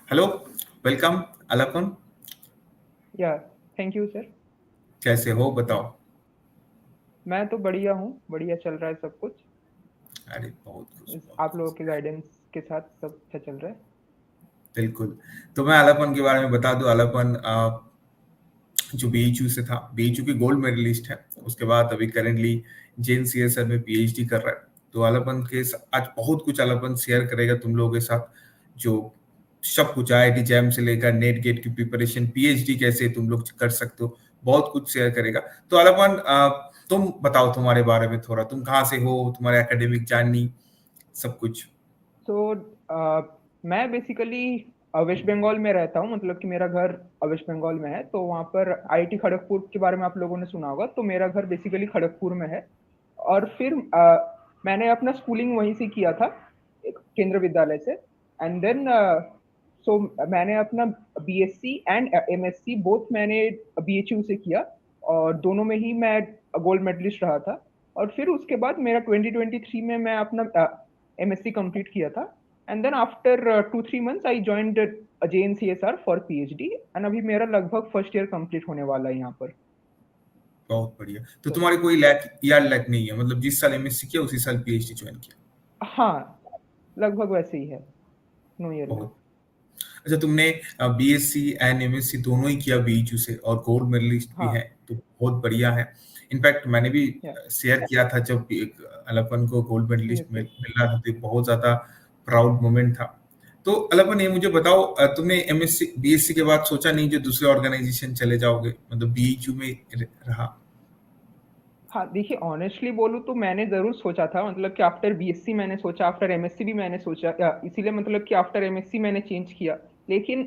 Hello, welcome अलापन। या thank you sir. कैसे हो बताओ। मैं तो बढ़िया हूँ, बढ़िया चल रहा है सब कुछ। अरे बहुत खुश, बहुत आप लोगों खुश। के गाइडेंस के साथ सब अच्छा चल रहा है। बिल्कुल। तो मैं अलापन के बारे में बता दूं। अलापन जो बीएचयू से था, बीएचयू की गोल्ड मेडलिस्ट है। उसके बाद अभी करेंटली जेन सीएसआर में पीएचडी कर रहा है। तो अलापन आज बहुत कुछ अलापन शेयर करेगा तुम लोगों के साथ। जो सब कुछ आईआईटी जैम से लेकर नेट गेट की प्रिपरेशन, पीएचडी कैसे तुम लोग कर सकते हो, बहुत कुछ शेयर करेगा। तो अलापन तुम बताओ तुम्हारे बारे में थोड़ा, तुम कहाँ से हो, तुम्हारे एकेडमिक जर्नी, सब कुछ। तो मैं बेसिकली वेस्ट बंगाल में रहता हूँ, मतलब कि मेरा घर वेस्ट बंगाल में है। तो वहाँ पर आईआईटी खड़गपुर के बारे में आप लोगों ने सुना होगा, तो मेरा घर बेसिकली खड़गपुर में है। और फिर मैंने अपना स्कूलिंग वहीं से किया था, एक केंद्र विद्यालय से। एंड देन सो मैंने अपना बीएससी एंड एमएससी बोथ मैंने बीएचयू से किया, और दोनों में ही मैं गोल्ड मेडलिस्ट रहा था। और फिर उसके बाद मेरा 2023 में मैं अपना एमएससी कंप्लीट किया था। And then after 2-3 months I joined JNCSR for PhD, and अभी मेरा लगभग फर्स्ट ईयर कंप्लीट होने वाला है यहाँ पर। बहुत बढ़िया। तो तो तुम्हारी कोई लैक नहीं है, मतलब जिस साल एमएससी किया उसी साल पीएचडी ज्वाइन किया। हाँ, लगभग वैसे ही है, नो ईयर लैग। बहुत अच्छा। तुमने बीएससी एंड एमएससी दोनों ही किया बीएचयू से और गोल्ड मेडलिस्ट भी है, हाँ, तो बहुत बढ़िया है। इनफैक्ट मैंने भी या शेयर किया था जब एक अलपन को गोल्ड मेडलिस्ट यस में यस। मिल रहा था, तो एक बहुत ज्यादा प्राउड मोमेंट था। तो अलपन ये मुझे बताओ, तुमने एमएससी बीएससी के बाद सोचा नहीं जो दूसरे ऑर्गेनाइजेशन चले जाओगे, मतलब बीएचयू में रहा। हाँ, देखिए ऑनेस्टली बोलूँ तो मैंने ज़रूर सोचा था, मतलब कि आफ्टर बीएससी मैंने सोचा, आफ्टर एमएससी भी मैंने सोचा, इसीलिए मतलब कि आफ्टर एमएससी मैंने चेंज किया। लेकिन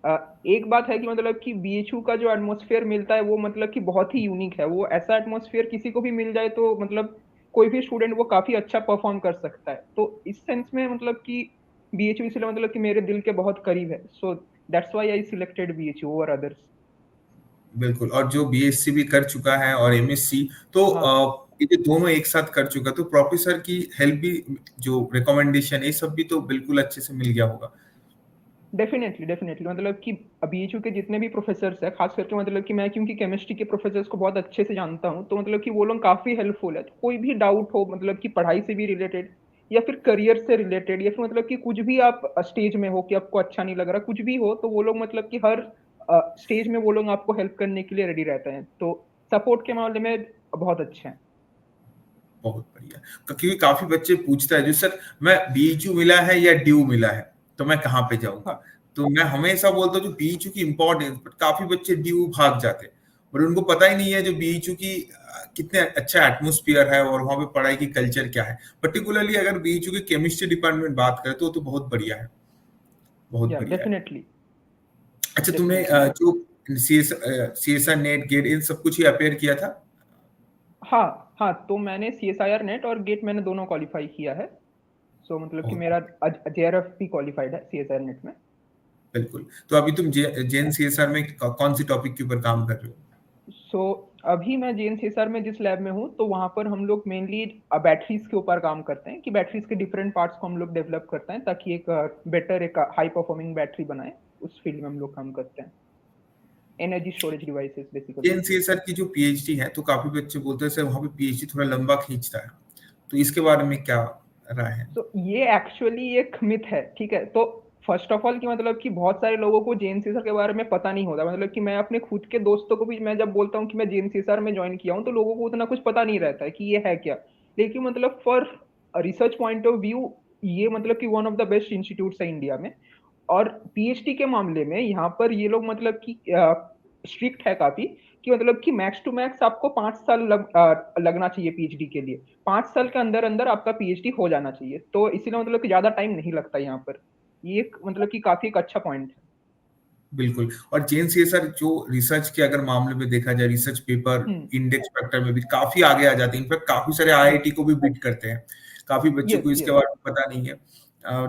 अ, एक बात है कि मतलब कि बीएचयू का जो एटमॉस्फेयर मिलता है वो मतलब कि बहुत ही यूनिक है। वो ऐसा एटमॉस्फेयर किसी को भी मिल जाए तो मतलब कोई भी स्टूडेंट वो काफ़ी अच्छा परफॉर्म कर सकता है। तो इस सेंस में मतलब कि बीएचयू इसलिए मतलब कि मेरे दिल के बहुत करीब है। So that's why I selected BHU over others. बिल्कुल। और जो बीएससी भी कर चुका है और एमएससी, तो हाँ, ये दोनों एक साथ कर चुका, तो प्रोफेसर की हेल्प भी, जो रिकमेंडेशन, ये सब भी तो बिल्कुल अच्छे से मिल गया होगा। डेफिनेटली डेफिनेटली, मतलब कि बीएचयू के जितने भी प्रोफेसर्स हैं, खास करके मतलब कि मैं क्योंकि केमिस्ट्री के प्रोफेसर्स को बहुत अच्छे से जानता हूँ, तो मतलब कि वो लोग काफी हेल्पफुल है। तो कोई भी डाउट हो, मतलब कि पढ़ाई से भी रिलेटेड या फिर करियर से रिलेटेड, या फिर मतलब कि कुछ भी आप स्टेज में हो कि आपको अच्छा नहीं लग रहा, कुछ भी हो, तो वो लोग मतलब कि हर स्टेज में वो लोग आपको हेल्प करने के लिए रेडी रहते हैं। तो सपोर्ट के मामले में बहुत अच्छे हैं। बहुत बढ़िया। क्योंकि काफी बच्चे पूछता है जो सर मैं बीएचयू मिला है या ड्यू मिला है, तो मैं कहाँ पे जाऊंगा। हाँ, तो मैं हमेशा बोलता हूँ जो बीएचयू की इंपॉर्टेंस, बट काफी बच्चे ड्यू भाग जाते हैं, और उनको पता ही नहीं है जो बीएचयू की कितने अच्छा एटमोस्फियर है और वहाँ पे पढ़ाई की कल्चर क्या है। पर्टिकुलरली अगर बीएचयू की केमिस्ट्री डिपार्टमेंट बात करें तो बहुत बढ़िया है, बहुत या बढ़िया है। डेफिनेटली अच्छा, तुमने डेफिनेटली। जो सीएसआर नेट गेट इन सब कुछ ही अपेयर किया था। हाँ हाँ, तो मैंने सीएसआईआर नेट और गेट मैंने दोनों क्वालिफाई किया है। सो मतलब कि बहुत मेरा जेआरएफ भी क्वालिफाइड है सीएसआईआर नेट में। बिल्कुल। तो अभी तुम जेन सीएसआर में कौन सी टॉपिक के ऊपर काम कर रहे हो। सो अभी मैं जेएनसीएसआर में जिस लैब में हूँ, तो वहाँ पर हम लोग मेनली बैटरीज के ऊपर काम करते हैं, कि बैटरीज के डिफरेंट पार्ट्स को हम लोग डेवलप करते हैं ताकि एक बेटर एक हाई परफॉर्मिंग बैटरी बनाए। उस फील्ड में हम लोग काम करते हैं, एनर्जी स्टोरेज डिवाइसेस बेसिकली। जेन सीएसआर की जो पीएचडी है, तो काफी बच्चे बोलते हैं सर वहाँ पे पीएचडी थोड़ा लंबा खींचता है, तो इसके बारे में क्या राय है। तो ये एक्चुअली एक मिथ है, ठीक है। तो फर्स्ट ऑफ ऑल कि मतलब कि बहुत सारे लोगों को जेएनसीएसआर के बारे में पता नहीं होता, मतलब कि मैं अपने खुद के दोस्तों को भी मैं जब बोलता हूँ कि मैं जेएनसीएसआर में ज्वाइन किया हूँ, तो लोगों को उतना कुछ पता नहीं रहता है कि ये है क्या। लेकिन मतलब for research point of view ये मतलब कि one of the best institutes है इंडिया में। और पीएचडी के मामले में यहाँ पर ये लोग मतलब कि स्ट्रिक्ट है काफी, कि मतलब कि मैक्स टू मैक्स आपको 5 साल लगना चाहिए पीएचडी के लिए। 5 साल के अंदर अंदर आपका पीएचडी हो जाना चाहिए, तो इसीलिए मतलब कि ज्यादा टाइम नहीं लगता यहाँ पर। ये एक मतलब कि काफी एक अच्छा पॉइंट है। बिल्कुल। और जेन सीएसआर जो रिसर्च के अगर मामले में देखा जाए, रिसर्च पेपर हम्म। इंडेक्स फैक्टर में भी काफी आगे आ जाते हैं। इनफैक्ट काफी सारे आईआईटी को भी बीट करते हैं। काफी बच्चों को यस इसके यस, बारे में पता नहीं है,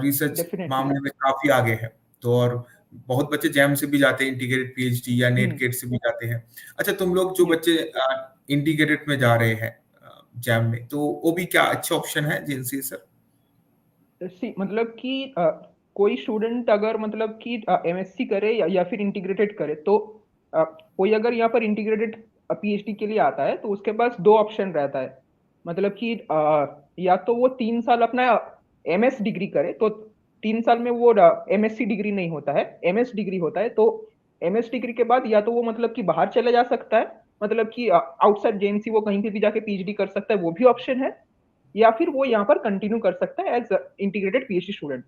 रिसर्च डेफिनेटली। मामले में काफी आगे है। तो और बहुत बच्चे जैम से भी जाते हैं, इंटीग्रेटेड पीएचडी या नेट हम्म। गेट से भी जाते हैं। अच्छा, तुम लोग जो यस। बच्चे इंटीग्रेटेड में जा रहे हैं जैम में, तो वो भी क्या अच्छा ऑप्शन है जेन सीएसआर। सी मतलब कि कोई स्टूडेंट अगर मतलब कि एमएससी करे या फिर इंटीग्रेटेड करे, तो कोई अगर यहाँ पर इंटीग्रेटेड पीएचडी के लिए आता है तो उसके पास दो ऑप्शन रहता है। मतलब कि या तो वो 3 साल अपना एमएस डिग्री करे, तो 3 साल में वो एमएससी डिग्री नहीं होता है, एमएस डिग्री होता है। तो एमएस डिग्री के बाद या तो वो मतलब कि बाहर चले जा सकता है, मतलब कि आउटसाइड जेएनसी वो कहीं पे भी जाके पीएचडी कर सकता है, वो भी ऑप्शन है। या फिर वो यहाँ पर कंटिन्यू कर सकता है as integrated PhD student.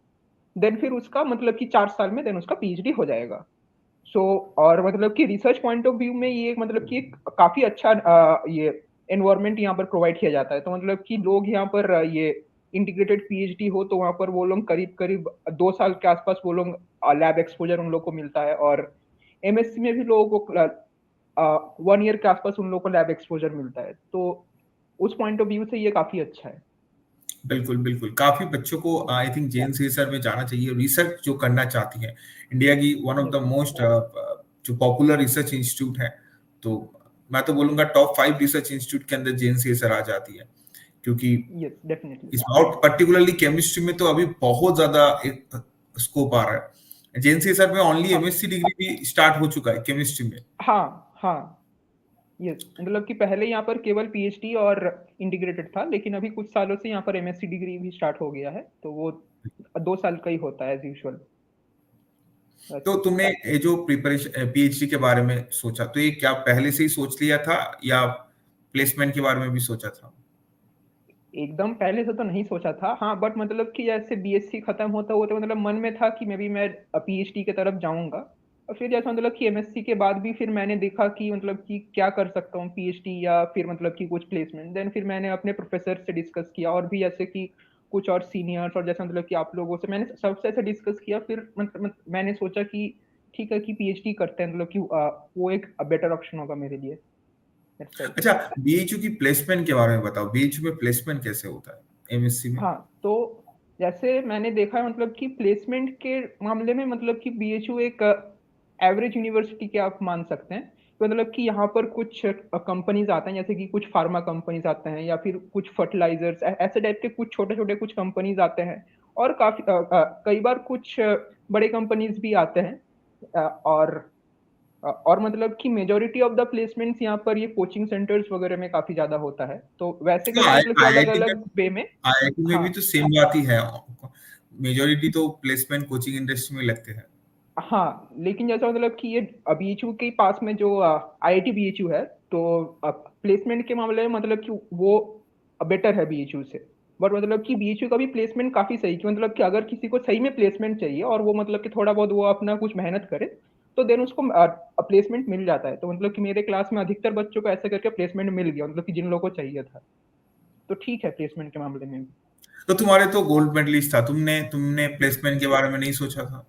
Then फिर उसका मतलब कि 4 साल में देन उसका पीएचडी हो जाएगा। और मतलब कि रिसर्च पॉइंट ऑफ व्यू में ये मतलब कि काफी अच्छा ये एनवायरनमेंट यहाँ पर प्रोवाइड किया जाता है। तो मतलब कि लोग यहाँ पर ये इंटीग्रेटेड पीएचडी हो तो वहाँ पर वो लोग करीब करीब 2 साल के आसपास वो लोग लैब एक्सपोजर उन लोग को मिलता है। और एमएससी में भी लोगों को 1 ईयर के आसपास उन लोगों को लैब एक्सपोजर मिलता है। तो उस पॉइंट ऑफ व्यू से ये काफी अच्छा है। बिल्कुल बिल्कुल, काफी बच्चों को आई थिंक जेएन सीएसआर में जाना चाहिए, रिसर्च जो करना चाहती है। इंडिया की वन ऑफ द मोस्ट जो पॉपुलर रिसर्च इंस्टीट्यूट है, तो मैं तो बोलूंगा टॉप 5 रिसर्च इंस्टीट्यूट के अंदर जेएन सीएसआर आ जाती है, क्योंकि यस डेफिनेटली। इस और पर्टिकुलरली केमिस्ट्री में तो अभी बहुत ज्यादा एक स्कोप आ रहा है। जेएन सीएसआर में ओनली हाँ एमएससी डिग्री भी स्टार्ट हो चुका है केमिस्ट्री में। हाँ हाँ। यस मतलब कि पहले यहाँ पर केवल पीएचडी और इंटीग्रेटेड था, लेकिन अभी कुछ सालों से यहाँ पर एमएससी डिग्री भी स्टार्ट हो गया है, तो वो 2 साल का ही होता है एज यूजुअल। तो तुमने ये जो प्रिपरेशन पीएचडी के बारे में सोचा, तो ये क्या पहले से ही सोच लिया था या प्लेसमेंट के बारे में भी सोचा था? एकदम पहले से तो नहीं सोचा था, हाँ, बट मतलब कि जैसे बीएससी खत्म होता होता मतलब मन में था कि मैं पीएचडी की तरफ जाऊंगा। और फिर जैसा मतलब कि एमएससी के बाद भी फिर मैंने देखा कि मतलब कि क्या कर सकता हूँ पीएचडी या फिर मतलब कि कुछ प्लेसमेंट। देन फिर मैंने अपने प्रोफेसर से डिस्कस किया और भी जैसे कि कुछ और सीनियर्स और जैसे मतलब कि आप लोगों से मैंने सबसे ऐसे डिस्कस किया। फिर मैंने सोचा कि ठीक है कि पीएचडी करते हैं, मतलब कि वो एक बेटर ऑप्शन होगा मेरे लिए। That's right. अच्छा, बीएचयू की प्लेसमेंट के बारे में बताओ, बीएचयू में प्लेसमेंट कैसे होता है एमएससी में? हाँ, तो जैसे मैंने देखा है मतलब कि प्लेसमेंट के मामले में मतलब कि बीएचयू एक एवरेज यूनिवर्सिटी के आप मान सकते हैं। तो मतलब कि यहाँ पर कुछ कंपनीज आते हैं, जैसे कि कुछ फार्मा कंपनीज आते हैं या फिर कुछ फर्टिलाइजर्स ऐसे टाइप के कुछ छोटे छोटे कुछ कंपनीज आते हैं। और काफी कई बार कुछ बड़े कंपनीज भी आते हैं। और मतलब कि मेजोरिटी ऑफ द प्लेसमेंट्स यहाँ पर ये कोचिंग सेंटर्स वगैरह में काफी ज्यादा होता है, तो वैसे करके हाँ, मतलब कि अलग आईआईटी में, अलग वे में। आईआईटी में हाँ भी तो सेम बात ही है। मेजोरिटी तो प्लेसमेंट कोचिंग इंडस्ट्री में लगते हैं। हाँ, लेकिन जैसा मतलब कि ये बीएचयू के पास में जो आईआईटी बीएचयू है, तो प्लेसमेंट के मामले में मतलब कि वो बेटर है बीएचयू से। बट मतलब कि बीएचयू का भी प्लेसमेंट काफी सही, कि मतलब कि अगर किसी को सही में प्लेसमेंट चाहिए और वो मतलब कि थोड़ा बहुत वो अपना कुछ मेहनत करे तो देन उसको प्लेसमेंट मिल जाता है। तो मतलब कि मेरे क्लास में अधिकतर बच्चों को ऐसे करके प्लेसमेंट मिल गया, मतलब कि जिन लोगों को चाहिए था। तो ठीक है प्लेसमेंट के मामले में भी। तो तुम्हारे तो गोल्ड मेडलिस्ट था, तुमने तुमने प्लेसमेंट के बारे में नहीं सोचा था?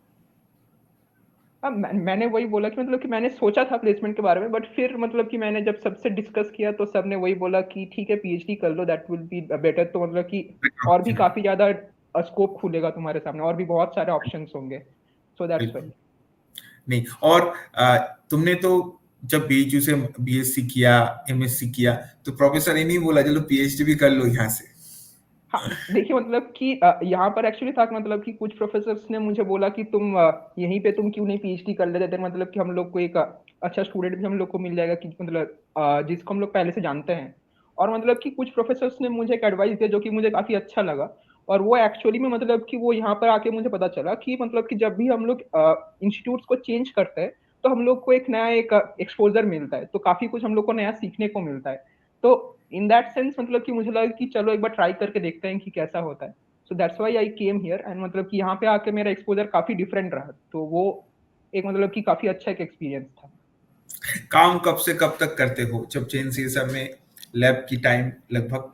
अब मैंने वही बोला कि मतलब कि मैंने सोचा था प्लेसमेंट के बारे में, बट फिर मतलब कि मैंने जब सबसे डिस्कस किया तो सबने वही बोला कि ठीक है पीएचडी कर लो, दैट विल बी बेटर। तो मतलब कि और भी काफी ज्यादा स्कोप खुलेगा तुम्हारे सामने, और भी बहुत सारे ऑप्शंस होंगे। सो दैट्स बिल्कुल। वाई। नहीं, और तुमने तो जब बीएचयू से बीएससी किया, एमएससी किया, तो प्रोफेसर ये नहीं बोला चलो पीएचडी भी कर लो यहाँ से? हाँ देखिए मतलब कि यहाँ पर एक्चुअली था कि मतलब कि कुछ प्रोफेसर्स ने मुझे बोला कि तुम यहीं पे तुम क्यों नहीं पीएचडी कर लेते थे, मतलब कि हम लोग को एक अच्छा स्टूडेंट भी हम लोग को मिल जाएगा कि मतलब जिसको हम लोग पहले से जानते हैं। और मतलब कि कुछ प्रोफेसर्स ने मुझे एक एडवाइस दिया जो कि मुझे काफी अच्छा लगा। और वो एक्चुअली में मतलब कि वो यहाँ पर आके मुझे पता चला कि मतलब कि जब भी हम लोग इंस्टीट्यूट्स को चेंज करते हैं तो हम लोग को एक नया एक एक्सपोजर मिलता है, तो काफी कुछ हम लोग को नया सीखने को मिलता है। तो इन दैट सेंस मतलब कि मुझे लगा कि चलो एक बार ट्राई करके देखते हैं कि कैसा होता है। So that's why I came here, and मतलब कि यहाँ पे आके मेरा एक्सपोजर काफी डिफरेंट रहा, तो वो एक मतलब कि काफी अच्छा एक एक्सपीरियंस था। काम कब से कब तक करते हो जब चेन सीएसआर में लैब की टाइम लगभग?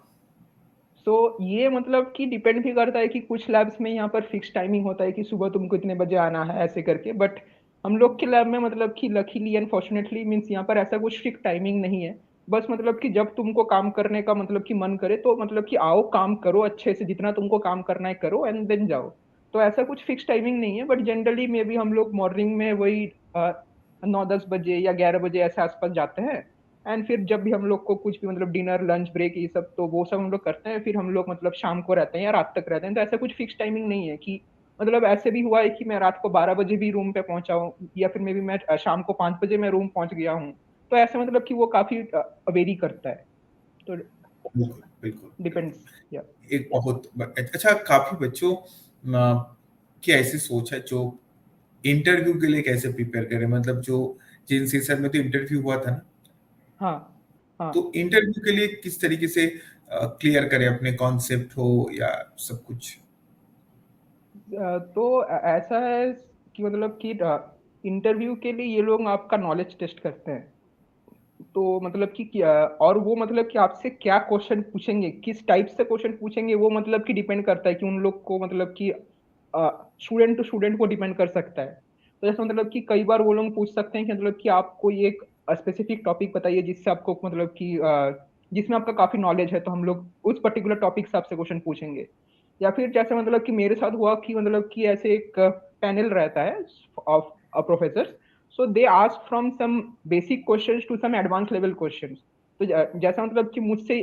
सो ये मतलब कि डिपेंड भी करता है कि कुछ लैब्स में यहाँ पर फिक्स टाइमिंग होता है कि सुबह तुमको इतने बजे आना है ऐसे करके। बट हम लोग के लैब में मतलब कि लकीली एंड फॉर्चुनेटली मीन्स यहाँ पर ऐसा कुछ स्ट्रिक्ट टाइमिंग नहीं है। बस मतलब कि जब तुमको काम करने का मतलब कि मन करे तो मतलब कि आओ काम करो अच्छे से, जितना तुमको काम करना है करो एंड देन जाओ। तो ऐसा कुछ फिक्स टाइमिंग नहीं है, बट जनरली मे भी हम लोग मॉर्निंग में वही 9-10 बजे या 11 बजे ऐसे आसपास जाते हैं। एंड फिर जब भी हम लोग को कुछ भी मतलब डिनर लंच ब्रेक ये सब तो वो सब हम लोग करते हैं, फिर हम लोग मतलब शाम को रहते हैं या रात तक रहते हैं। तो ऐसा कुछ फिक्स टाइमिंग नहीं है कि मतलब ऐसे भी हुआ है कि मैं रात को 12 बजे भी रूम पे पहुंचा हूँ, या फिर मे बी मैं शाम को 5 बजे मैं रूम पहुंच गया हूँ। तो ऐसे मतलब कि वो काफी वेरी करता है। तो बिल्कुल बिल्कुल डिपेंड्स। बिल्कुल। या एक बहुत अच्छा, काफी बच्चों की ऐसी सोच है जो इंटरव्यू के लिए कैसे प्रिपेयर करें, मतलब जो जिन सीजन में तो इंटरव्यू हुआ था ना, हाँ हाँ। तो इंटरव्यू के लिए किस तरीके से क्लियर करें अपने कॉन्सेप्ट हो या सब कुछ। तो ऐसा है कि मतलब कि इंटरव्यू के लिए ये लोग आपका नॉलेज टेस्ट करते हैं। तो मतलब कि क्या, और वो मतलब कि आपसे क्या क्वेश्चन पूछेंगे, किस टाइप से क्वेश्चन पूछेंगे, वो मतलब कि डिपेंड करता है कि उन लोग को मतलब कि स्टूडेंट टू स्टूडेंट को डिपेंड कर सकता है। तो जैसे मतलब कि कई बार वो लोग पूछ सकते हैं कि मतलब कि आप कोई एक स्पेसिफिक टॉपिक बताइए जिससे आपको मतलब कि जिसमें आपका काफी नॉलेज है, तो हम लोग उस पर्टिकुलर टॉपिक से आपसे क्वेश्चन पूछेंगे। या फिर जैसे मतलब कि मेरे साथ हुआ कि मतलब कि ऐसे एक पैनल रहता है of professor, so they ask from some basic questions to some advanced level questions। तो जैसा मतलब कि मुझसे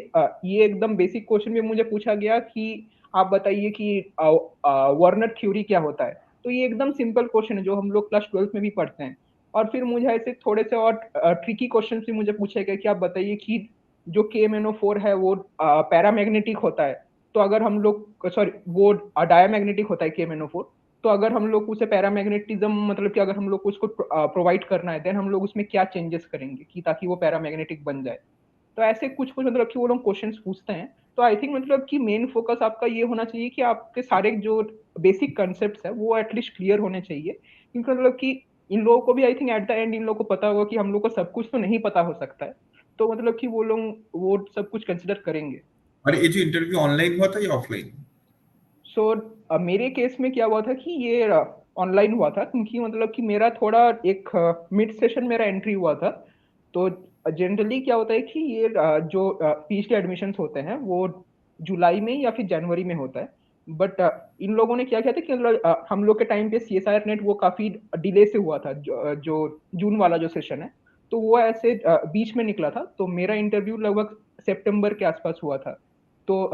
ये एकदम बेसिक क्वेश्चन भी मुझे पूछा गया कि आप बताइए कि वर्नर थ्योरी क्या होता है। तो ये एकदम सिंपल क्वेश्चन है जो हम लोग क्लास 12th में भी पढ़ते हैं। और फिर मुझे ऐसे थोड़े से और ट्रिकी क्वेश्चन भी मुझे पूछे गए कि आप बताइए कि जो KMnO4 है वो पैरामैग्नेटिक होता है। तो अगर हम लोग, सॉरी, वो डायमैग्नेटिक होता है KMnO4। तो अगर हम लोग उसे पैरामैग्नेटिज्म मतलब कि अगर हम लोग को उसको प्रोवाइड करना है, देन हम लोग उसमें क्या चेंजेस करेंगे कि ताकि वो पैरामैग्नेटिक बन जाए। तो ऐसे कुछ कुछ मतलब कि वो लोग क्वेश्चंस पूछते हैं। तो आई थिंक मतलब कि मेन फोकस आपका ये होना चाहिए कि आपके सारे जो बेसिक कंसेप्ट है वो एटलीस्ट क्लियर होने चाहिए, क्योंकि मतलब कि इन लोगों को भी I think at the and in लोगों को पता होगा कि हम लोग को सब कुछ तो नहीं पता हो सकता है। तो मतलब कि वो लोग वो सब कुछ कंसिडर करेंगे। और ये जो इंटरव्यू ऑनलाइन हुआ था या ऑफलाइन। सो मेरे केस में क्या हुआ था कि ये ऑनलाइन हुआ था, क्योंकि मतलब कि मेरा थोड़ा एक मिड सेशन मेरा एंट्री हुआ था। तो जनरली क्या होता है कि ये जो PhD एडमिशन्स होते हैं वो जुलाई में या फिर जनवरी में होता है। बट इन लोगों ने क्या किया था कि मतलब हम लोग के टाइम पे CSIR नेट वो काफी डिले से हुआ था, जो जून वाला जो सेशन है। तो वो ऐसे बीच में निकला था, तो मेरा इंटरव्यू लगभग सितंबर के आसपास हुआ था। तो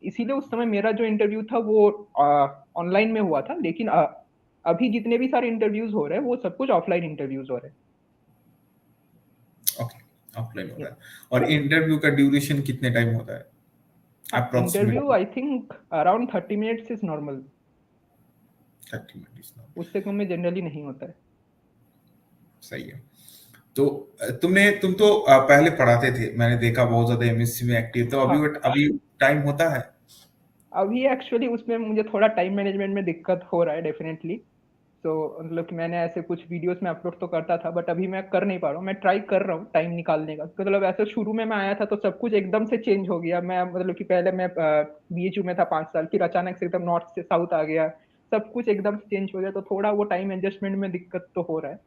इसीलिए उस समय मेरा जो इंटरव्यू था वो ऑनलाइन में हुआ था। लेकिन अभी जितने भी सारे इंटरव्यूज हो रहे हैं वो सब कुछ ऑफलाइन इंटरव्यूज हो रहे ओके, ऑफलाइन हो हैं। रहा है। और इंटरव्यू का ड्यूरेशन कितने टाइम होता है हाँ, interview approximately. I think around 30 minutes is normal. 30 minute. उससे कम में जनरली नहीं होता है। सही है। तो तुम तो पहले पढ़ाते थे, मैंने देखा बहुत ज्यादा एमएससी में एक्टिव, तो अभी हाँ, अभी टाइम होता है। अभी एक्चुअली उसमें मुझे थोड़ा टाइम मैनेजमेंट में दिक्कत हो रहा है डेफिनेटली। तो मतलब कि मैंने ऐसे कुछ वीडियोस में अपलोड तो करता था, बट अभी मैं कर नहीं पा रहा हूँ। मैं ट्राई कर रहा हूँ टाइम निकालने का। तो मतलब ऐसे शुरू में मैं आया था तो सब कुछ एकदम से चेंज हो गया। मैं मतलब कि पहले मैं BHU में था 5 साल, फिर अचानक से एकदम नॉर्थ से साउथ आ गया। सब कुछ एकदम से चेंज हो गया, तो थोड़ा वो टाइम एडजस्टमेंट में दिक्कत तो हो रहा है।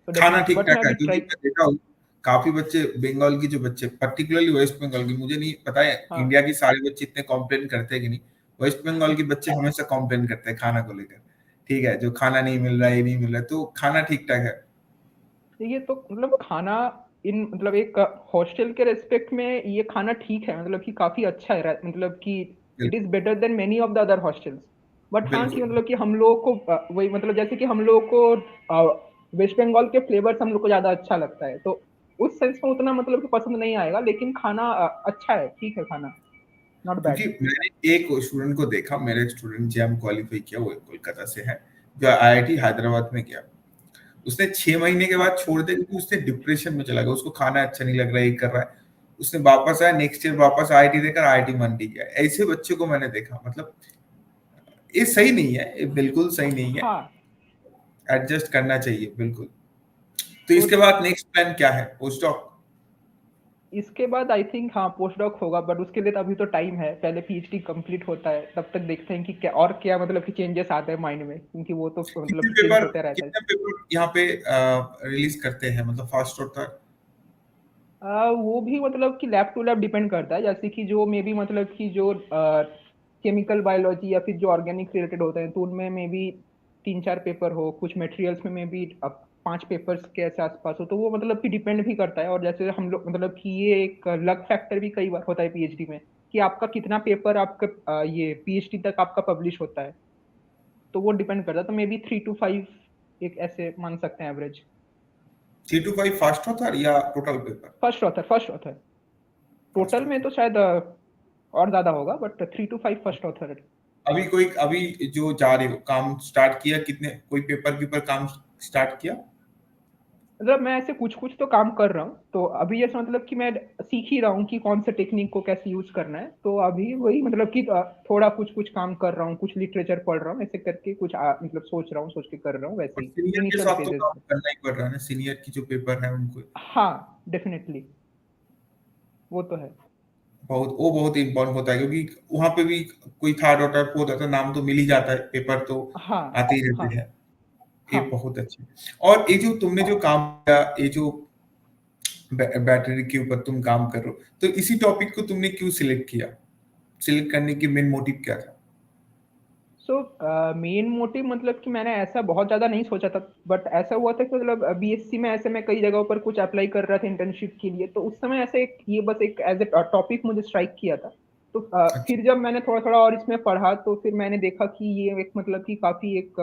तो खाना डेफिनेटली, ठीक बट मैं ठाक है, अभी क्योंकि ट्राई। मैं देखा हूँ काफी बच्चे, बंगाल की जो बच्चे, पर्टिकुलरली वेस्ट बंगाल की, मुझे नहीं पता है हाँ, इंडिया की सारे बच्चे इतने कॉम्प्लेन करते हैं कि नहीं। वेस्ट बंगाल के बच्चे हमेशा कॉम्प्लेन करते हैं खाना को लेकर। ठीक है, जो खाना नहीं मिल रहा है, ये नहीं मिल रहा है, तो खाना ठीक ठाक है। ये तो मतलब खाना इन मतलब एक हॉस्टल के रेस्पेक्ट में ये खाना ठीक है, मतलब कि काफी अच्छा है, मतलब कि इट इज बिल्कुल better than many of the other hostels. But हाँ, कि बिल्कुल। मतलब कि हम लोगों को वही मतलब जैसे कि हम लोगों को वेस्ट बंगाल के फ्लेवर्स हम लोग को ज्यादा अच्छा लगता है, तो उस सेंस में उतना मतलब कि पसंद नहीं आएगा। लेकिन खाना अच्छा है, ठीक है खाना, नॉट क्योंकि बैड। मैंने एक स्टूडेंट को देखा, मेरे स्टूडेंट जैम क्वालिफाई किया, वो कोलकाता से है, जो आईआईटी हैदराबाद में किया। उसने 6 महीने के बाद छोड़ दिया क्योंकि उसने डिप्रेशन में चला गया, उसको खाना अच्छा नहीं लग रहा है, ये कर रहा है। उसने वापस आया, नेक्स्ट ईयर वापस आईआईटी देकर आईआईटी मंडी गया। ऐसे बच्चे को मैंने देखा, मतलब ये सही नहीं है, ये बिल्कुल सही नहीं है। हाँ। एडजस्ट करना चाहिए बिल्कुल। तो तो इसके बाद नेक्स्ट प्लान क्या है, पोस्ट डॉक। इसके बाद आई थिंक हाँ पोस्ट डॉक होगा, बट उसके लिए तो अभी तो टाइम है। पहले PhD कंप्लीट होता है, तब तक देखते हैं कि क्या और क्या मतलब कि चेंजेस आते हैं माइंड में, क्योंकि वो तो मतलब कि चेंज होते रहता है। कितने पेपर यहाँ पे रिलीज करते हैं, मतलब फास्ट होता है। वो भी मतलब कि लैब टू लैब डिपेंड करता है। जैसे कि जो मे बी मतलब कि जो केमिकल बायोलॉजी या फिर जो ऑर्गेनिक रिलेटेड होते हैं, तो उनमें मे बी 3-4 पेपर हो। कुछ मटेरियल्स में मे बी 5 पेपर्स के ऐसे आसपास हो। तो वो मतलब कि डिपेंड भी करता है। और जैसे हम लोग मतलब कि ये एक लक फैक्टर भी कई बार होता है PhD में, कि आपका कितना पेपर आपका ये PhD तक आपका पब्लिश होता है। तो वो डिपेंड करता है, तो मे बी 3 to 5 एक ऐसे मान सकते हैं एवरेज। 3 to 5 फास्ट ऑथर या total paper? First author fast total में ऑथर। तो शायद और ज्यादा होगा, बट 3 to 5 फर्स्ट ऑथर। अभी जो जा रहे हो काम स्टार्ट किया, कितने कोई पेपर के ऊपर काम स्टार्ट किया? मतलब मैं ऐसे कुछ कुछ तो काम कर रहा हूँ, तो अभी जैसे मतलब कि मैं सीख ही रहा हूँ कि कौन से टेक्निक को कैसे यूज करना है, तो अभी वही मतलब कि थोड़ा कुछ कुछ काम कर रहा हूँ, कुछ लिटरेचर पढ़ रहा हूँ, ऐसे करके कुछ मतलब सोच रहा हूँ, सोच के कर रहा हूँ, वैसे और ही सीनियर के इनिशियल साथ तो फेजेस काम में। करना ही पड़ रहा है ना, सीनियर की जो पेपर है उनको। हाँ डेफिनेटली, वो तो है। बहुत इम्पोर्टेंट होता है, क्योंकि वहां पे भी कोई थर्ड और फोर्थ आता है, नाम तो मिल ही जाता है, पेपर तो हाँ आते ही हाँ रहते हैं। ये हाँ। बहुत अच्छे। और ये जो तुमने जो काम किया, ये जो बैटरी के ऊपर तुम काम कर रहे हो, तो इसी टॉपिक को तुमने क्यों सिलेक्ट किया? सिलेक्ट करने की मेन मोटिव क्या था? सो मेन मोटिव मतलब कि मैंने ऐसा बहुत ज़्यादा नहीं सोचा था, बट ऐसा हुआ था कि मतलब बीएससी में ऐसे मैं कई जगहों पर कुछ अप्लाई कर रहा था इंटर्नशिप के लिए, तो उस समय ऐसे एक ये बस एक एज ए टॉपिक मुझे स्ट्राइक किया था। तो अच्छा। फिर जब मैंने थोड़ा थोड़ा और इसमें पढ़ा, तो फिर मैंने देखा कि ये एक मतलब कि काफ़ी एक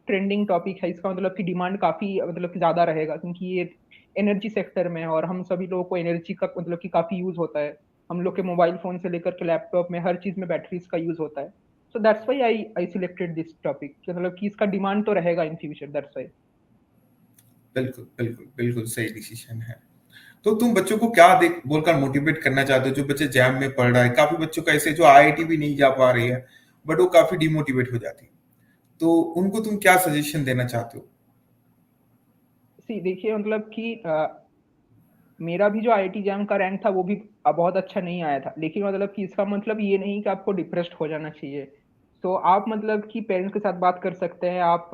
ट्रेंडिंग टॉपिक है, इसका मतलब कि डिमांड काफ़ी मतलब कि ज़्यादा रहेगा, क्योंकि ये एनर्जी सेक्टर में है और हम सभी लोगों को एनर्जी का मतलब कि काफ़ी यूज़ होता है। हम लोग के मोबाइल फ़ोन से लेकर के लैपटॉप में हर चीज़ में बैटरीज का यूज़ होता है। So that's why I selected this topic, कि मतलब कि इसका डिमांड तो रहेगा इन फ्यूचर, दैट्स व्हाई। बिल्कुल बिल्कुल बिल्कुल सही डिसीजन है। तो तुम बच्चों को क्या देख बोलकर मोटिवेट करना चाहते हो, जो बच्चे जैम में पढ़ रहा है? काफी बच्चों का ऐसे जो आईआईटी भी नहीं जा पा रही है, बट वो काफी डिमोटिवेट हो जाती है, तो उनको तुम क्या सजेशन देना चाहते हो? सी देखिए मतलब कि मेरा भी जो आईआईटी जैम का रैंक था वो भी बहुत अच्छा नहीं आया था, लेकिन मतलब कि इसका मतलब ये नहीं कि आपको डिप्रेस्ड हो जाना चाहिए। तो आप मतलब कि पेरेंट्स के साथ बात कर सकते हैं, आप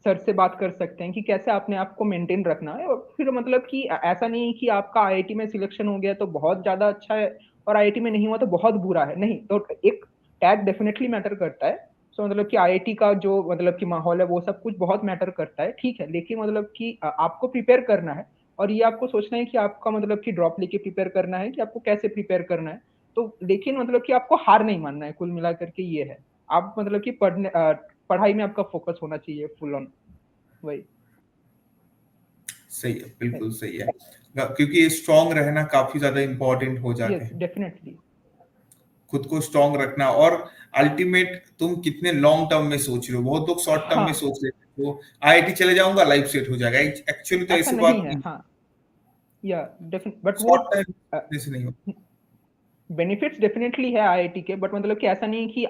सर से बात कर सकते हैं कि कैसे अपने आप को मेंटेन रखना है, और फिर मतलब कि ऐसा नहीं है कि आपका आईआईटी में सिलेक्शन हो गया तो बहुत ज़्यादा अच्छा है और आईआईटी में नहीं हुआ तो बहुत बुरा है, नहीं। तो एक टैग डेफिनेटली मैटर करता है। सो मतलब कि आईआईटी का जो मतलब कि माहौल है वो सब कुछ बहुत मैटर करता है, ठीक है, लेकिन मतलब कि आपको प्रिपेयर करना है, और ये आपको सोचना है कि आपका मतलब कि ड्रॉप लेके प्रिपेयर करना है कि आपको कैसे प्रिपेयर करना है। तो लेकिन मतलब कि आपको हार नहीं मानना है, कुल मिलाकर के ये है। आप मतलब कि पढ़ाई में आपका फोकस होना चाहिए फुल ऑन, वही सही है, है। बिल्कुल सही है। क्योंकि स्ट्रांग रहना काफी ज्यादा इंपॉर्टेंट हो जाते यस हैं। डेफिनेटली। खुद को स्ट्रांग रखना, और अल्टीमेट तुम कितने लॉन्ग टर्म में सोच रहे हो। बहुत लोग शॉर्ट टर्म में हाँ, सोच रहे हैं, तो आईआईटी चले जाऊंगा लाइफ सेट हो जाएगा, एक्चुअली तो ऐसा ऐसी नहीं बात है। नहीं। हाँ, या डेफिनेट, बट वो शॉर्ट टाइम जैसे नहीं हो। बेनिफिट्स डेफिनेटली है आईआईटी के, बट मतलब कि ऐसा नहीं है कि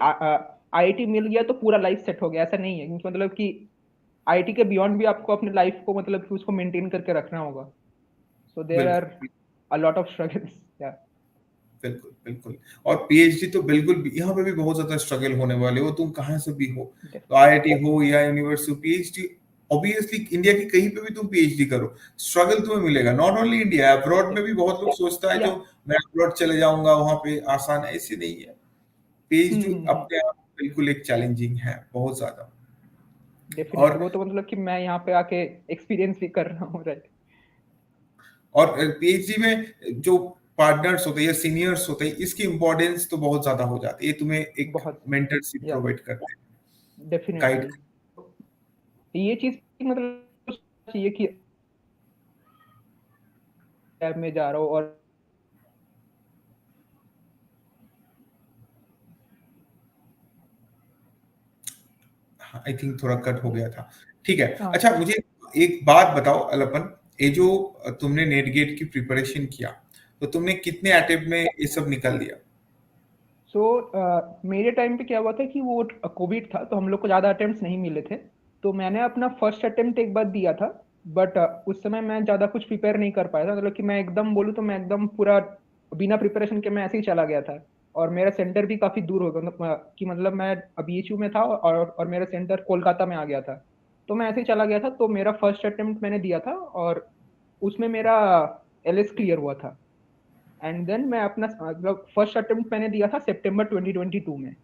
आईआईटी मिल गया तो पूरा लाइफ सेट हो गया, ऐसा नहीं है, क्योंकि मतलब कि आईआईटी के बियॉन्ड भी आपको अपने लाइफ को मतलब कि उसको मेंटेन करके रखना होगा। सो देयर आर बिल्कुल अ लॉट ऑफ स्ट्रगल्स, या बिल्कुल बिल्कुल। और पीएचडी तो बिल्कुल भी, यहाँ पे भी बहुत ज्यादा स्ट्रगल होने वाले हो, तुम कहाँ से भी हो, तो आईआईटी हो या यूनिवर्सिटी, पीएचडी ऑब्वियसली इंडिया की कहीं पे भी तुम पीएचडी करो, स्ट्रगल तुम्हें मिलेगा। नॉट ओनली इंडिया, अब्रॉड में भी बहुत लोग सोचता है या जो मैं अब्रॉड चले जाऊंगा वहां पे आसान है, ऐसे नहीं है। पीएचडी हम्म। अपने आप बिल्कुल एक चैलेंजिंग है, बहुत ज्यादा। डेफिनेटली, और वो तो मतलब कि मैं यहाँ पे आके एक्सपीरियंस भी कर रहा हूँ, राइट। और पीएचडी में जो पार्टनर्स होते हैं या सीनियर्स होते हैं, इसकी इंपॉर्टेंस तो बहुत ज्यादा हो जाती है। ये तुम्हें एक बहुत, मेंटरशिप या प्रोवाइड करते हैं, गाइड। डेफिनेटली। ये चीज मतलब चाहिए कि लैब में जा रहा हूँ और आई थिंक थोड़ा कट हो गया था। ठीक है। हाँ। अच्छा, मुझे एक बात बताओ अलपन, ये जो तुमने नेट गेट की प्रिपरेशन किया, तो तुमने कितने अटेम्प्ट में ये सब निकाल दिया? सो मेरे टाइम पे क्या हुआ था कि वो कोविड था, तो हम लोग को ज़्यादा अटेम्प्ट्स नहीं मिले थे। तो मैंने अपना फर्स्ट अटेम्प्ट एक बार दिया था, बट उस समय मैं ज़्यादा कुछ प्रिपेयर नहीं कर पाया था, मतलब कि मैं एकदम बोलूँ तो मैं एकदम पूरा बिना प्रिपरेशन के मैं ऐसे ही चला गया था। और मेरा सेंटर भी काफ़ी दूर हो गया, मतलब कि मतलब मैं बीएचयू में था और मेरा सेंटर कोलकाता में आ गया था। तो मैं ऐसे ही चला गया था, तो मेरा फर्स्ट अटेम्प्ट मैंने दिया था और उसमें मेरा एलएस क्लियर हुआ था। एंड देन मैं अपना मतलब फर्स्ट अटेम्प्ट मैंने दिया था सितंबर 2022 में,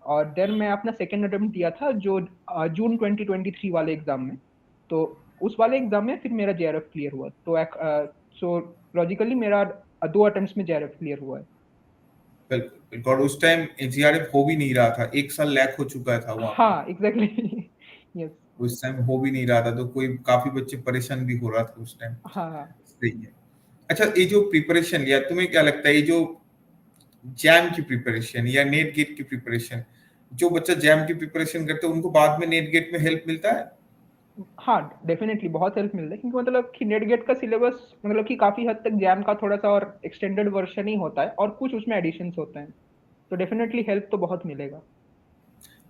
और देन मैं अपना सेकेंड अटेम्प्ट दिया था जो जून 2023 वाले एग्जाम में। तो उस वाले एग्जाम में फिर मेरा जेआरएफ क्लियर हुआ, तो सो लॉजिकली मेरा 2 अटेम्प्ट्स में जेआरएफ क्लियर हुआ है। बिल्कुल बिल्कुल। और उस टाइम एनसीआरएफ हो भी नहीं रहा था, 1 साल लैग हो चुका था वहां पे। हाँ एग्जैक्टली। यस। उस टाइम हो भी नहीं रहा था, तो कोई काफी बच्चे परेशान भी हो रहा था उस टाइम। हाँ सही है। अच्छा, ये जो प्रिपरेशन लिया, तुम्हें क्या लगता है ये जो जैम की प्रिपरेशन या नेट गेट की प्रिपरेशन, जो बच्चा जैम की प्रिपरेशन करते हैं उनको बाद में नेट गेट में हेल्प मिलता है? हाँ डेफिनेटली बहुत हेल्प मिल रही है, क्योंकि मतलब कि नेट गेट का सिलेबस मतलब कि काफी हद तक जैम का थोड़ा सा और एक्सटेंडेड वर्जन ही होता है, और कुछ उसमें एडिशंस होते हैं, तो डेफिनेटली हेल्प तो बहुत मिलेगा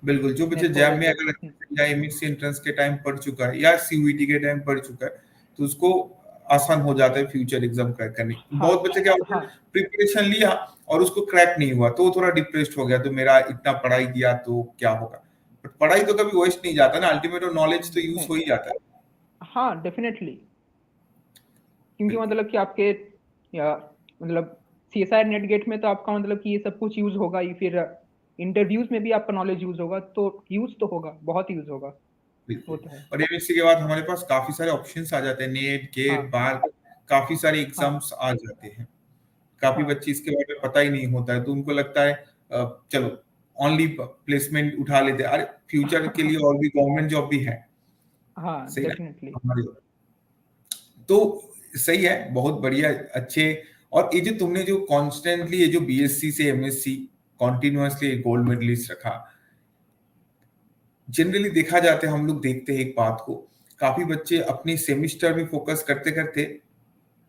बिल्कुल। जो बच्चे नेट को जैम में लेके। अगर या एमएससी एंट्रेंस के टाइम पढ़ चुका है या सीयूईटी के टाइम पढ़ चुका है, तो उसको आसान हो जाता है फ्यूचर एग्जाम क्रैक करने। हाँ बहुत बच्चे क्या होते हाँ हैं, प्रिपरेशन लिया और उसको क्रैक नहीं हुआ तो वो थोड़ा डिप्रेस्ड हो गया, तो मेरा इतना पढ़ाई किया तो क्या होगा। बट पढ़ाई तो कभी वेस्ट नहीं जाता ना, अल्टीमेट नॉलेज तो यूज नहीं। हो ही जाता है। हाँ डेफिनेटली, क्योंकि बिल्कुल मतलब कि आपके या मतलब सीएसआई नेट गेट में तो आपका मतलब कि ये सब कुछ यूज होगा ही, फिर इंटरव्यूज में भी आपका नॉलेज यूज होगा, तो यूज तो होगा, बहुत यूज होगा। वो बिल्कुल। तो है। और एमएससी के बाद हमारे पास काफी सारे ऑप्शंस आ जाते हैं, नेट गेट हाँ बार, काफी सारे हाँ एग्जाम्स आ जाते हैं। काफी हाँ बच्चे इसके बारे में पता ही नहीं होता है, तो उनको लगता है चलो ओनली प्लेसमेंट उठा लेते हैं। अरे फ्यूचर के लिए और भी गवर्नमेंट जॉब भी है। हाँ सही है डेफिनेटली। हमारी। तो सही है, बहुत बढ़िया, अच्छे। और ये जो तुमने जो कॉन्स्टेंटली ये जो बीएससी से एमएससी कॉन्टिन्यूअसली गोल्ड मेडलिस्ट रखा, जनरली देखा जाता है, हम लोग देखते हैं एक बात को, काफी बच्चे अपनी सेमिस्टर में फोकस करते करते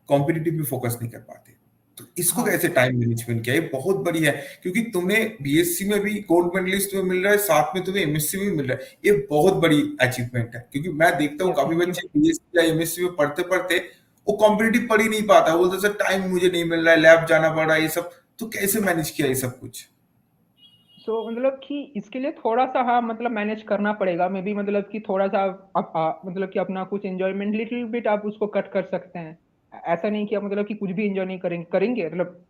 कॉम्पिटिटिव में फोकस नहीं कर पाते। तो इसको हाँ कैसे टाइम मैनेजमेंट किया, ये बहुत बढ़िया है। क्योंकि तुम्हें बीएससी में भी गोल्ड मेडलिस्ट में मिल रहा है, साथ में तुम्हें एमएससी में भी मिल रहा है, ये बहुत बड़ी अचीवमेंट है। क्योंकि मैं देखता हूँ या काफी थैंक यू। बच्चे बीएससी या एमएससी में पढ़ते पढ़ते वो कॉम्पिटिटिव पढ़ ही नहीं पाता, बोलते सर टाइम मुझे नहीं मिल रहा है, लैब जाना पड़ रहा है, ये सब। तो कैसे मैनेज किया ये सब कुछ? सो मतलब कि इसके लिए थोड़ा सा हाँ मतलब मैनेज करना पड़ेगा मे बी, मतलब कि थोड़ा सा मतलब कि अपना कुछ एंजॉयमेंट लिटिल बिट आप उसको कट कर सकते हैं। ऐसा नहीं कि आप मतलब कि कुछ भी एंजॉय नहीं करेंगे करेंगे मतलब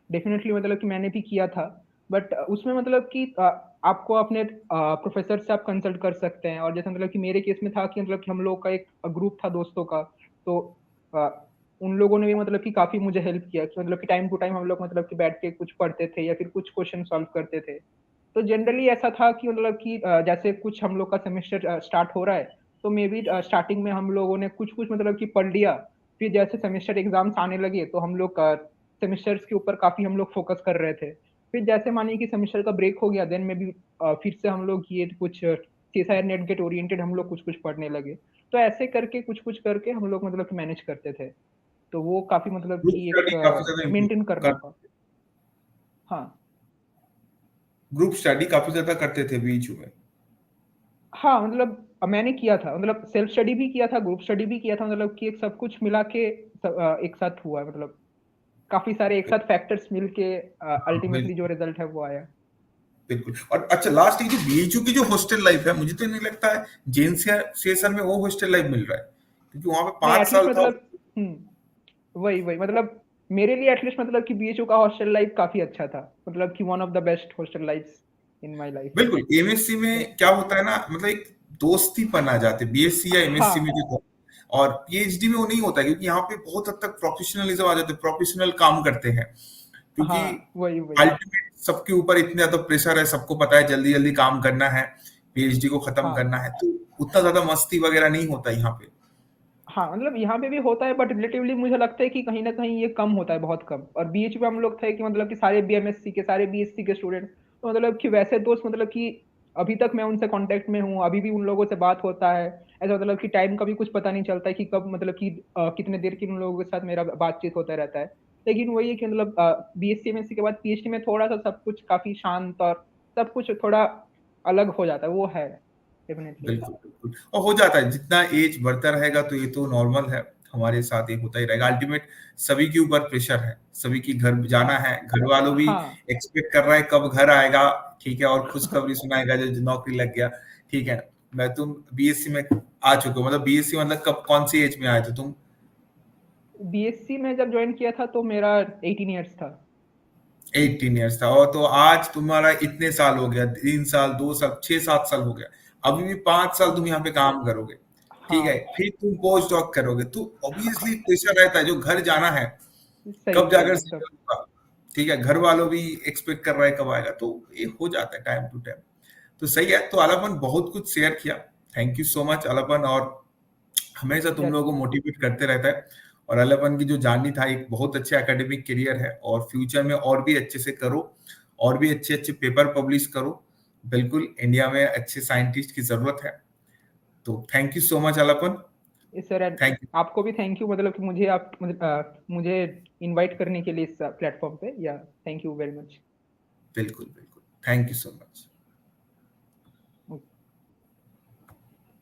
डेफिनेटली मतलब कि मैंने भी किया था, बट उसमें मतलब कि आपको अपने प्रोफेसर से आप कंसल्ट कर सकते हैं, और जैसे मतलब कि मेरे केस में था कि मतलब कि हम लोग का एक ग्रुप था दोस्तों का, तो अ, उन लोगों ने भी मतलब कि काफी मुझे हेल्प किया कि मतलब कि टाइम टू टाइम हम लोग मतलब कि बैठ के कुछ पढ़ते थे या फिर कुछ क्वेश्चन सॉल्व करते थे। तो जनरली ऐसा था कि मतलब कि जैसे कुछ हम लोग का सेमेस्टर स्टार्ट हो रहा है, तो मे बी स्टार्टिंग में हम लोगों ने कुछ कुछ मतलब कि पढ़ लिया, फिर जैसे सेमेस्टर एग्जाम्स आने लगे तो हम लोग सेमेस्टर्स के ऊपर काफी हम लोग फोकस कर रहे थे। फिर जैसे मानिए कि सेमेस्टर का ब्रेक हो गया, देन में भी फिर से हम लोग ये कुछ सीएसआई नेट गेट ओरिएंटेड हम लोग कुछ कुछ पढ़ने लगे। तो ऐसे करके कुछ कुछ करके हम लोग मतलब कि मैनेज करते थे, तो वो काफी मतलब ग्रुप कि एक स्टडी काफी ज्यादा मेंटेन करना कर, होगा। हाँ ग्रुप स्टडी काफी ज्यादा करते थे बीच में। हाँ मतलब मैंने किया था, मतलब सेल्फ स्टडी भी किया था, ग्रुप स्टडी भी किया था, मतलब कि एक सब कुछ मिला के एक साथ हुआ है, मतलब काफी सारे एक साथ फैक्टर्स मिल के हाँ, अल्टीमेटली जो बिल्कुल रिजल्ट है वो आया। बिल्कुल। और अच्छा, लास्ट ये जो बीएचयू की जो हॉस्टल लाइफ है, मुझे तो नहीं लगता है जेन सीएसआर में वो हॉस्टल लाइफ मिल रहा है, क्योंकि वहां पे नहीं 5 साल एटलीस्ट था। मतलब वही वही मतलब मेरे लिए एटलीस्ट मतलब कि बीएचयू का हॉस्टल लाइफ काफी अच्छा था, मतलब कि one of the best hostel life in my life. बिल्कुल। एमएससी में क्या होता है ना, मतलब एक दोस्तीपन आ जाते, बीएससी या एमएससी में हाँ जो। और पीएचडी में वो नहीं होता, क्योंकि यहाँ पे बहुत हद तक प्रोफेशनलिज्म आ जाते, प्रोफेशनल काम करते हैं। क्योंकि हाँ वही वही। अल्टीमेट सबके ऊपर इतना ज्यादा प्रेशर है, सबको पता है जल्दी जल्दी काम करना है, पीएचडी को खत्म हाँ करना है, तो उतना ज्यादा मस्ती वगैरह नहीं होता यहाँ पे। हाँ मतलब यहाँ पे भी होता है, बट रिलेटिवली मुझे लगता है कि कहीं ना कहीं ये कम होता है, बहुत कम। और बीएच में हम लोग थे कि मतलब कि सारे बीएमएससी के सारे बीएससी के स्टूडेंट, तो मतलब कि वैसे दोस्त मतलब कि अभी तक मैं उनसे कांटेक्ट में हूँ, अभी भी उन लोगों से बात होता है। ऐसा मतलब कि टाइम का भी कुछ पता नहीं चलता है कि कब मतलब कि कितने देर की उन लोगों के साथ मेरा बातचीत होता रहता है। लेकिन वही है कि मतलब बीएससी एमएससी के बाद पीएचडी में थोड़ा सा सब कुछ काफी शांत और सब कुछ थोड़ा अलग हो जाता है, वो है डेफिनेटली। बिल्कुल बिल्कुल। और हो जाता है, जितना एज बढ़ता रहेगा तो ये तो नॉर्मल है, हमारे साथ ये होता ही रहेगा। अल्टीमेट सभी के ऊपर प्रेशर है, सभी की घर जाना है, घर वालों भी हाँ एक्सपेक्ट कर रहा है कब घर आएगा। ठीक है, और खुशखबरी सुनाएगा जो जो नौकरी लग गया। ठीक है। मैं तुम बीएससी में आ चुके हो, मतलब बीएससी मतलब कब कौन सी एज में आए थे तुम? बीएससी में जब ज्वाइन किया था तो मेरा 18 इयर्स था। 18 ईयर्स था, और तो आज तुम्हारा इतने साल हो गया, 3 साल 2 साल 6 7 साल हो गया, अभी भी 5 साल तुम यहाँ पे काम करोगे। ठीक है, हाँ फिर तुम पोस्ट डॉक करोगे, तो ऑब्वियसली प्रेशर रहता है, जो घर जाना है सही कब सही जाकर सब। सेटल होगा। ठीक है, घर वालों भी एक्सपेक्ट कर रहा है कब आएगा, तो ये हो जाता है टाइम टू टाइम। तो सही है, तो अलापन बहुत कुछ शेयर किया, थैंक यू सो मच अलापन, और हमेशा तुम यस लोगों को मोटिवेट करते रहता है। और अलापन की जो जर्नी था, एक बहुत अच्छे एकेडमिक करियर है, और फ्यूचर में और भी अच्छे से करो, और भी अच्छे अच्छे पेपर पब्लिश करो। बिल्कुल, इंडिया में अच्छे साइंटिस्ट की जरूरत है। तो thank you so much Alapan. Sir, thank you. आपको भी थैंक यू, मतलब कि मुझे इनवाइट करने के लिए इस प्लेटफॉर्म पे, या थैंक यू वेरी मच। बिल्कुल बिल्कुल, थैंक यू सो मच।